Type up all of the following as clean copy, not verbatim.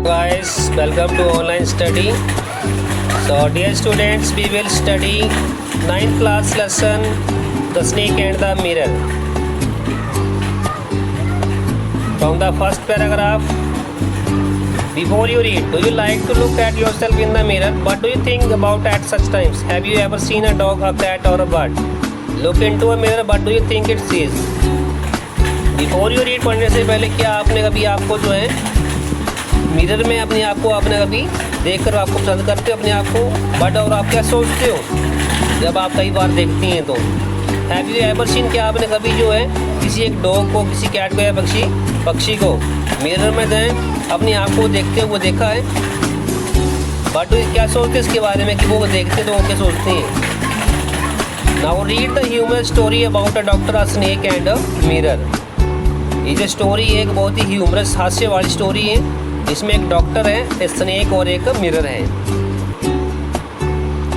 Guys, welcome to online study. So dear students, we will study 9th class lesson The Snake and the Mirror. From the first paragraph, before you read, do you like to look at yourself in the mirror? What do you think about at such times? Have you ever seen a dog, a cat or a bird? Look into a mirror, what do you think it sees? Before you read पढ़ने से पहले क्या आपने कभी आपको जो है mirror में अपने आप को आपने कभी देखकर आपको पसंद करते हो अपने आप को बट और आप क्या सोचते हो जब आप कई बार देखती हैं तो हैव यू एवर सीन क्या आपने कभी जो है किसी एक डॉग को किसी कैट को या पक्षी को मिरर में दें अपने आप को देखते हो वो देखा है बट क्या सोचते हैं इसके बारे में कि वो देखते तो वो क्या सोचते हैं। Now read the human story about a doctor a snake and a mirror. ये जो स्टोरी है एक बहुत ही ह्यूमरस हास्य वाली स्टोरी है। इसमें एक डॉक्टर है, एक स्नेक और एक मिरर है,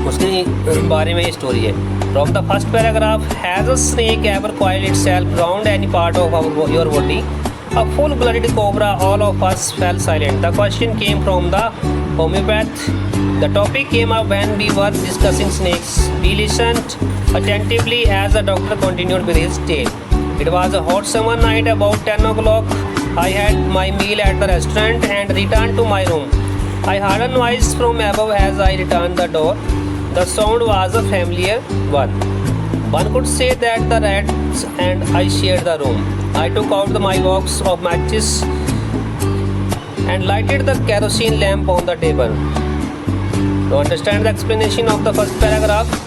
उसके बारे में ये स्टोरी है। From the first paragraph, has a snake ever coiled itself round any part of your body? A full blooded cobra, all of us fell silent. The question came from the homeopath. The topic came up when we were discussing snakes. We listened attentively as the doctor continued with his tale. It was a hot summer night about 10 o'clock. I had my meal at the restaurant and returned to my room. I heard a noise from above as I returned the door. The sound was a familiar one. One could say that the rats and I shared the room. I took out my box of matches and lighted the kerosene lamp on the table. To understand the explanation of the first paragraph,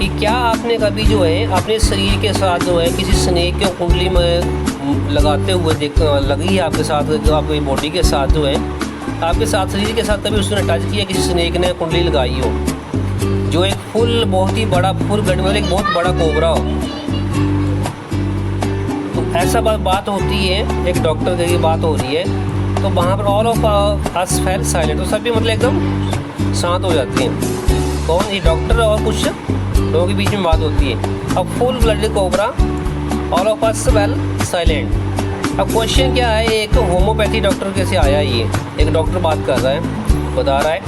कि क्या आपने कभी जो है अपने शरीर के साथ जो है किसी स्नेक को कुंडली में लगाते हुए लगी है आपके साथ जो आपकी बॉडी के साथ जो है आपके साथ शरीर के साथ कभी उसने टच किया किसी स्नेक ने कुंडली लगाई हो जो एक फुल बहुत ही बड़ा फुल ब्लड में एक बहुत बड़ा कोबरा हो। तो ऐसा बात होती है एक डॉक्टर की बात हो रही है तो वहाँ पर all of us fell silent तो सभी मतलब एकदम शांत हो जाते हैं। कौन ये डॉक्टर और कुछ लोगों के बीच में बात होती है। अब full blooded cobra, all of us well silent. अब क्वेश्चन क्या है एक होम्योपैथी डॉक्टर कैसे आया ये एक डॉक्टर बात कर रहा है बता रहा है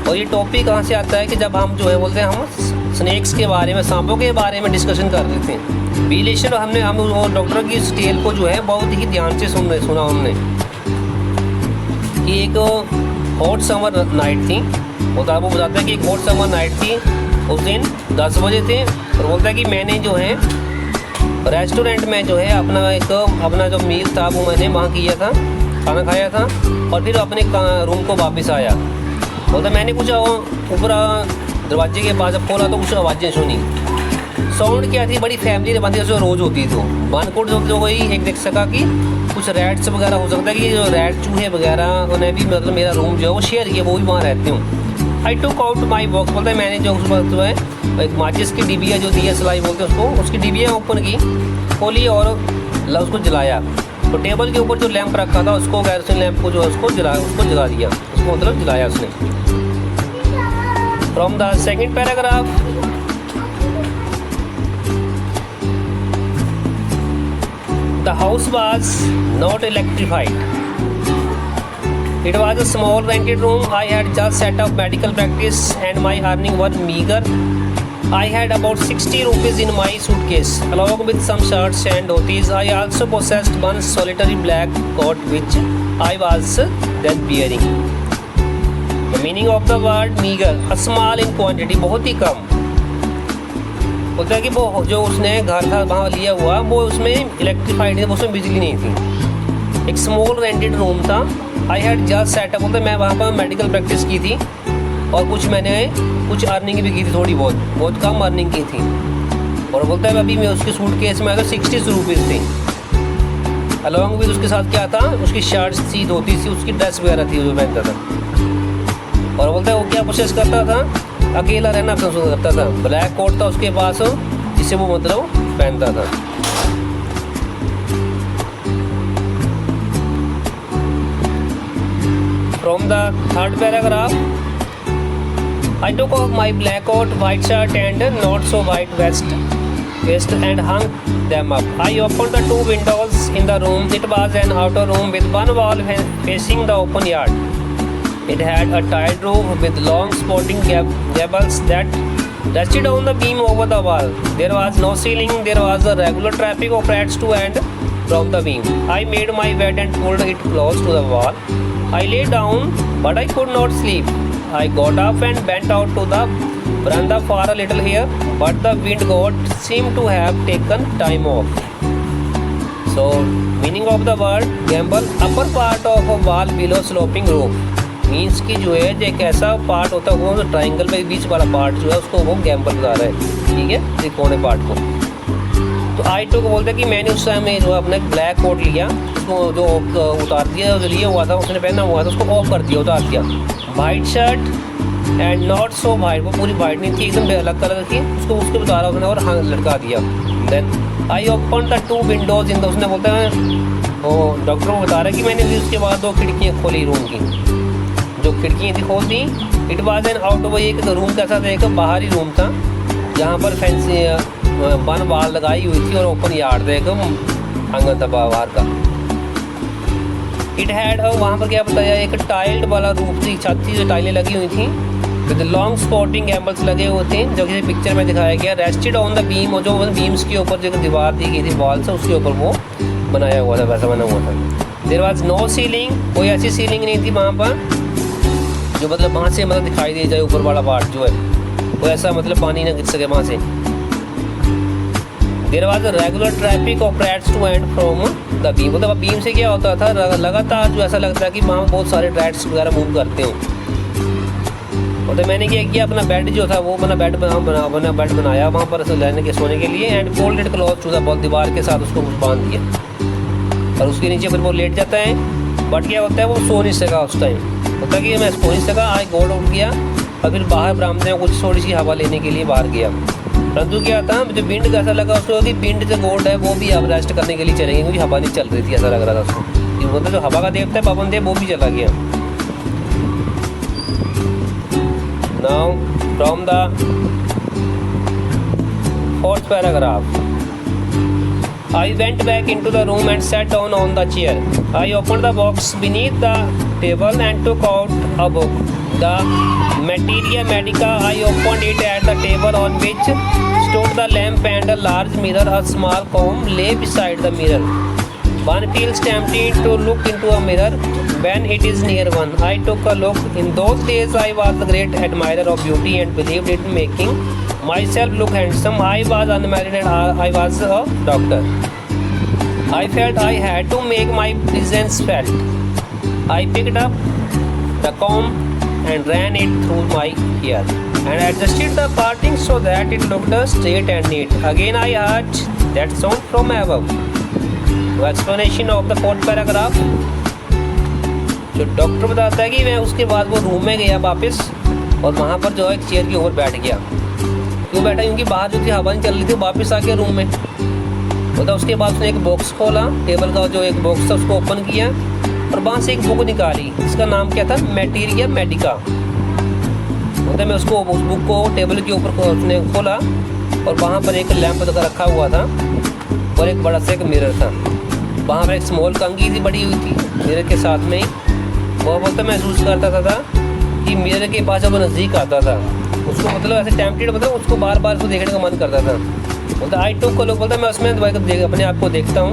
और ये टॉपिक कहाँ से आता है कि जब हम जो है बोलते हैं हम स्नेक्स के बारे में सांपों के बारे में डिस्कशन कर रहे थे बिलेशन हम वो डॉक्टर की इस टेल को जो है बहुत ही ध्यान से सुना हमने कि एक हॉट समर नाइट थी वो बताता है कि एक हॉट समर नाइट थी उस दिन 10 बजे थे और बोलता है कि मैंने जो है रेस्टोरेंट में जो है अपना जो मील था वो मैंने वहाँ किया था खाना खाया था और फिर अपने रूम को वापस आया। बोलता मैंने कुछ ऊपर दरवाजे के पास जब खोला तो कुछ आवाज़ें सुनी। साउंड क्या थी बड़ी फैमिली बंदी जो रोज़ होती थी वन कोट जो कोई एक देख सका कि कुछ रैट्स वगैरह हो सकता है कि जो रैट चूहे वगैरह उन्हें भी मतलब मेरा रूम जो है वो शेयर किया वो भी वहाँ रहते हूँ। आई टुक आउट माई बॉक्स बोलता है मैंने जो उस वक्त जो है एक माचिस की डिबिया जो दिया सलाई बोलते हैं उसको उसकी डिबिया ओपन की खोली और उसको जलाया तो टेबल के ऊपर जो लैंप रखा था उसको कैरोसिन लैंप को जो है उसको जला दिया उसको मतलब जलाया उसने। From the second paragraph, the house was not electrified. It was a small rented room. I had just set up medical practice and my earnings were meager. I had about 60 rupees in my suitcase, along with some shirts and dhotis. I also possessed one solitary black coat which I was then wearing. The meaning of the word meager, a small in quantity, बहुत ही कम। बोलता है कि वो जो उसने घर था वहाँ लिया हुआ वो उसमें इलेक्ट्रीफाइड है, उसमें बिजली नहीं थी। एक स्मॉल रेंटेड रूम था। आई हैड जस्ट सेटअप बोलते मैं वहाँ पर मेडिकल प्रैक्टिस की थी और कुछ अर्निंग भी की थी बहुत कम अर्निंग की थी और बोलता है अभी मैं उसके सूटकेस में अगर 60 रुपीज़ थी अलॉन्ग विद उसके साथ क्या था उसकी शर्ट्स थी धोती थी उसकी ड्रेस वगैरह थी जो पहनता था और बोलता है वो क्या प्रोसेस करता था अकेला रहना पसंद करता था। ब्लैक कोट था उसके पास जिससे वो मतलब पहनता था। From the third paragraph, I took off my black coat, white shirt and not so white vest fixed and hung them up. I opened the 2 windows in the room. It was an outer room with one wall facing the open yard. It had a tiled roof with long sporting gables that rested on the beam over the wall. There was no ceiling. There was a regular traffic of rats to and from the beam. I made my bed and pulled it close to the wall. I lay down, but I could not sleep. I got up and went out to the veranda for a little here, but the wind god seemed to have taken time off. So, meaning of the word gamble, upper part of a wall below sloping roof. Means की जो है एक ऐसा part होता है वो triangle में बीच वाला पार्ट जो है उसको वो गैम्बल बता रहा है, ठीक है, त्रिकोणे पार्ट को। तो आई टू को बोलते हैं कि मैंने उस समय जो है अपना एक ब्लैक कोट लिया, उसको जो उतार दिया, जो लिया हुआ था उसने पहना हुआ था उसको ऑफ कर दिया, उतार दिया। White shirt and not so white, वो पूरी वाइट नहीं थी, एकदम अलग कलर की, उसको उसके बता रहा उसने और हाँ लटका दिया। Then I open the 2 windows in the, उसने बोलता है वो डॉक्टर को बता रहा है कि मैंने भी उसके बाद 2 खिड़कियाँ खोली रूम की, जो खिड़कियाँ थी खोल दी। इट वाज एन आउट, वो एक रूम कैसा था, एक बाहरी रूम था जहाँ पर फैंसी वन वाल लगाई हुई थी और ओपन यार्ड था, एकदम आंगन था बाहर का। इट हैड वहाँ पर क्या बताया, एक टाइल्ड वाला रूफ थी, छत थी जो टाइलें लगी हुई थी, विद लॉन्ग स्पोर्टिंग एम्बल्स लगे हुए थे, जो किसी पिक्चर में दिखाया गया। रेस्टेड ऑन द बीम, और जो बीम्स के ऊपर जो दीवार दी गई थी वॉल से उसके ऊपर वो बनाया हुआ था, वैसा बना हुआ था। देयर वाज नो सीलिंग, कोई ऐसी सीलिंग नहीं थी वहाँ पर जो मतलब वहाँ से मतलब दिखाई दे जाए ऊपर वाला पार्ट जो है वो ऐसा मतलब पानी ना गिर सके वहाँ से। There was a regular traffic of rats to and from the beam, मतलब बीम से क्या होता था लगातार जो ऐसा लगता है कि वहाँ बहुत सारे रैट्स वगैरह मूव करते हो। और तो मैंने क्या किया, अपना बेड जो था वो अपना बेड बेड बनाया वहाँ पर लेने के सोने के लिए, and folded cloth to the wall, दीवार के साथ उसको बांध दिया और उसके नीचे फिर वो लेट जाता है। बट क्या होता है वो सो नहीं सका उस टाइम, होता कि मैं सो नहीं सका। आई गोड उठ गया और फिर बाहर बरामदे में कुछ थोड़ी सी हवा लेने के लिए बाहर गया, परंतु क्या था मुझे विंड कैसा लगा उसको कि विंड जो गोड है वो भी अब रेस्ट करने के लिए चलेंगे, क्योंकि हवा नहीं चल रही थी, ऐसा लग रहा था उसको। मतलब जो हवा का देवता है पवन देव वो भी चला गया। Now from the 4th paragraph, I went back into the room and sat down on the chair. I opened the box beneath the table and took out a book, the Materia Medica. I opened it at the table on which stood the lamp and a large mirror. A small comb lay beside the mirror. One feels tempted to look into a mirror when it is near one. I took a look. In those days I was a great admirer of beauty and believed in making myself look handsome. I was unmarried and I was a doctor. I felt I had to make my presence felt. I picked up the comb and ran it through my hair and adjusted the parting so that it looked straight and neat. Again I heard that sound from above. No explanation of the 4th paragraph. जो doctor बताता है कि मैं उसके बाद वो room में गया वापस और वहाँ पर जो है एक चेयर के ऊपर बैठ गया। क्यों बैठा, क्योंकि बाहर जो थी हवा नहीं चल रही थी, वापस आ गया रूम में। मतलब उसके बाद उसने एक बॉक्स खोला, टेबल का जो एक बॉक्स था उसको ओपन किया और वहाँ से एक बुक निकाली, इसका नाम क्या था, मैटीरिया मेडिका। मतलब मैं उसको उस बुक को टेबल के ऊपर उसने खोला और वहाँ पर एक लैंप रखा हुआ था और एक बड़ा सा एक मिरर था। वहाँ पर एक स्मॉल कंघी थी बड़ी हुई थी मिरर के साथ में ही। वो बोलता महसूस करता था कि मिरर के पास जब नज़दीक आता था उसको मतलब ऐसे टेम्पटेड, मतलब उसको बार बार उसको देखने का मन करता था। बोलता आई टू को लोग बोलता मैं उसमें अपने आप को देखता हूँ,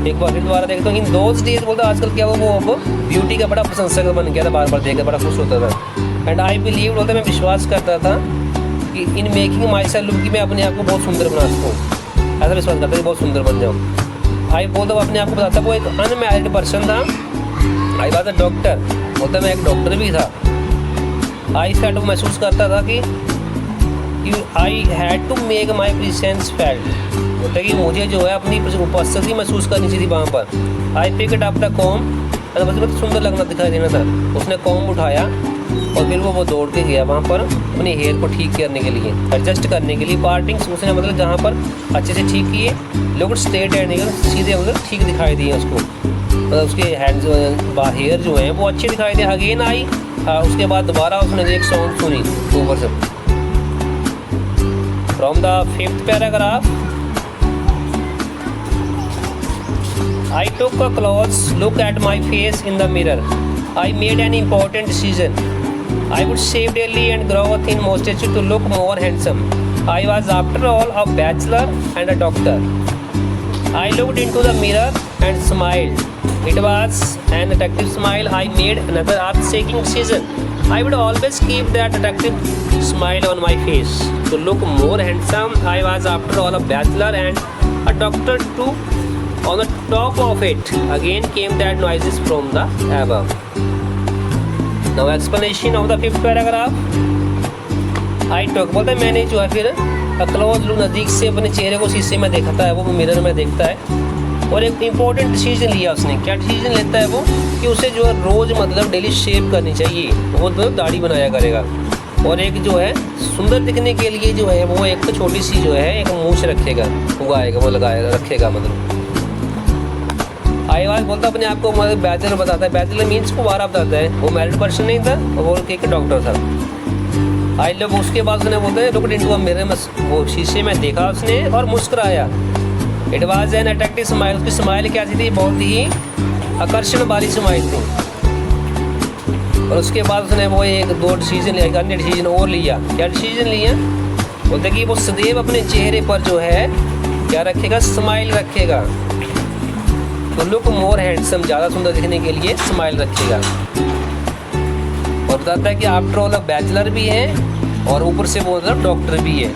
एक बार फिर दोबारा देखता हूँ। इन दोज डेज बोलता आजकल क्या वो अब ब्यूटी का बड़ा प्रशंसक बन गया था, बार बार देखकर बड़ा खुश होता था। एंड आई बिलीव, बोलता मैं विश्वास करता था कि in making my self look, कि मैं अपने आप को बहुत सुंदर बना सकूँ, ऐसा विश्वास करता कि बहुत सुंदर बन जाऊँ। आई बोलता वो अपने आप को बताता वो एक अनमैरिड पर्सन था। आई वाज अ डॉक्टर, बोलता मैं एक डॉक्टर भी था। आई फेल्ट, वो महसूस करता था कि I had to make my presence felt, बोलता कि मुझे जो है अपनी उपस्थिति महसूस करनी चाहिए बाहाँ पर। I picked up the com, मतलब सुंदर लगना दिखाई देना था। उसने कॉम उठाया और फिर वो दौड़ के गया वहाँ पर अपने हेयर को ठीक करने के लिए, एडजस्ट करने के लिए। पार्टिंग्स उसने मतलब जहाँ पर अच्छे से ठीक किए, लोग स्ट्रेट एंड सीधे मतलब ठीक दिखाई दिए उसको, मतलब उसके हैंड्स हेयर जो हैं वो अच्छे दिखाई दिए। अगेन आई, उसके बाद दोबारा उसने एक साउंड सुनी ऊपर से। From the 5th paragraph, I took a close look at my face in the mirror. I made an important decision. I would shave daily and grow a thin mustache to look more handsome. I was, after all, a bachelor and a doctor. I looked into the mirror and smiled. It was an attractive smile. I made another earth-shaking decision. I would always keep that attractive smile on my face to look more handsome. I was, after all, a bachelor and a doctor too. On the top of it, again came that noises from the above. Now explanation of the fifth paragraph. I took, बोलते मैंने जो है फिर close look, नज़दीक से अपने चेहरे को शीशे में देखता है, वो मिरर में देखता है और एक इम्पोर्टेंट डिसीजन लिया उसने। क्या डिसीजन लेता है वो कि उसे जो है रोज़ मतलब डेली शेव करनी चाहिए, वो तो दाढ़ी बनाया करेगा और एक जो है सुंदर दिखने के लिए जो है वो एक तो छोटी सी जो है एक मूछ रखेगा, उगाएगा, वो लगाएगा, रखेगा मतलब। आईवाज बोलता अपने आप को मतलब बैचलर बताता है, बैचलर मीन्स को बारह बताता है, वो मैरिड पर्सन नहीं था, वो एक डॉक्टर था। आई लव, उसके बाद उसने बोलते हैं लुक्ड इनटू अ मिरर में, वो शीशे में देखा उसने और मुस्कुराया। It was an attractive smile, उसकी स्माइल क्या थी, बहुत ही आकर्षण वाली स्माइल थी। और उसके बाद उसने वो एक दो डिसीजन लिया, एक अन्य डिसीजन और लिया। क्या डिसीजन लिया, बोलते कि वो सदैव अपने चेहरे पर जो है क्या रखेगा, स्माइल रखेगा, तो लुक मोर हैंडसम, ज़्यादा सुंदर दिखने के लिए स्माइल रखेगा। और बताता है कि आफ्टर ऑल बैचलर भी है और ऊपर से वो मतलब डॉक्टर भी है।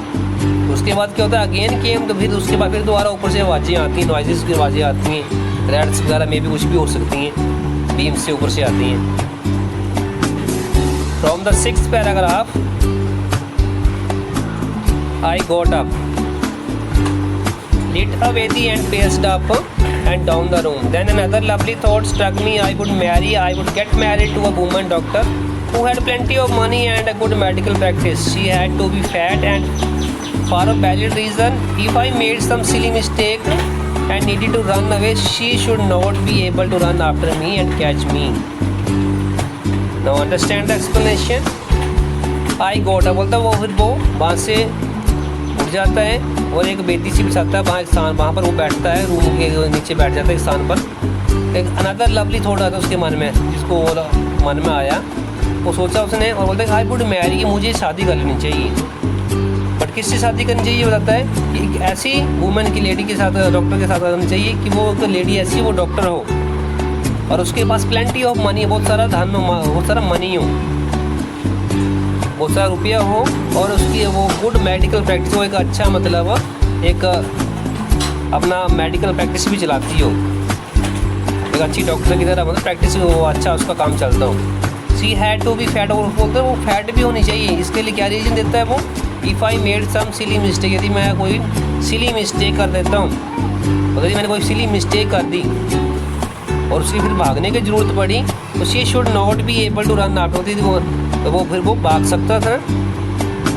उसके बाद क्या होता है, अगेन केम, तो फिर उसके बाद फिर दोबारा ऊपर से आवाज़ें आती हैं, नॉइजेस की आवाज़ें आती हैं, रेड्स वगैरह में भी कुछ भी हो सकती हैं, बीम से ऊपर से आती हैं। From the sixth paragraph, I got up, lit away the and paced up and down the room. Then another lovely thought struck me. I would get married to a woman doctor who had plenty of money and a good medical practice. She had to be fat and for a valid reason. If I made some silly mistake and needed to run away, she should not be able to run after me and catch me. Now understand the explanation. I got up, बोलता वो फिर वो वहाँ से उठ जाता है और एक बेटी सी बिछाता है वहाँ एक स्थान, वहाँ पर वो बैठता है, रूम के नीचे बैठ जाता है एक स्थान पर। एक अनदर लवली थॉट आता है उसके मन में, जिसको वो मन में आया, वो सोचा उसने और बोलता है आई वुड मैरी, कि मुझे शादी कर लेनी चाहिए। बट किससे शादी करनी चाहिए, बताता है कि एक ऐसी वुमेन की, लेडी के साथ, डॉक्टर के साथ करनी चाहिए कि वो एक लेडी ऐसी वो डॉक्टर हो और उसके पास प्लेंटी ऑफ मनी, बहुत सारा धन, बहुत सारा मनी हो, बहुत सारा रुपया हो और उसकी वो गुड मेडिकल प्रैक्टिस हो, एक अच्छा मतलब एक अपना मेडिकल प्रैक्टिस भी चलाती हो, एक अच्छी डॉक्टर की तरह मतलब प्रैक्टिस हो, अच्छा उसका काम चलता हो। She had to be fat, और बोलते हैं वो फैट भी होनी चाहिए। इसके लिए क्या रीज़न देता है वो, if I made some silly mistake, यदि मैं कोई सिली मिस्टेक कर देता हूँ, मतलब यदि मैंने कोई सिली मिस्टेक कर दी और उसकी फिर भागने की ज़रूरत पड़ी, तो she should not be able to run after, तो वो फिर वो भाग सकता था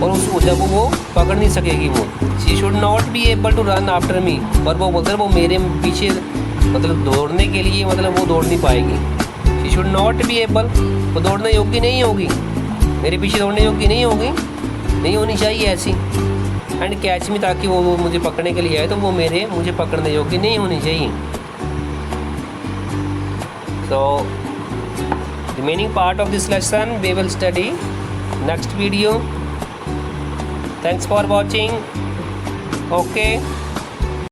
और उसको जब वो पकड़ नहीं सकेगी, वो she should not be able to run after me, और वो बोलते हैं वो मेरे पीछे मतलब दौड़ने के लिए मतलब वो दौड़ नहीं पाएगी। She should not be able, वो दौड़ने योग्य नहीं होगी, मेरे पीछे दौड़ने योग्य नहीं होगी, नहीं होनी चाहिए ऐसी। एंड कैच मी, ताकि वो मुझे पकड़ने के लिए आए तो वो मुझे पकड़ने योग्य नहीं होनी चाहिए। So remaining part of this lesson we will study next video. Thanks for watching. Okay.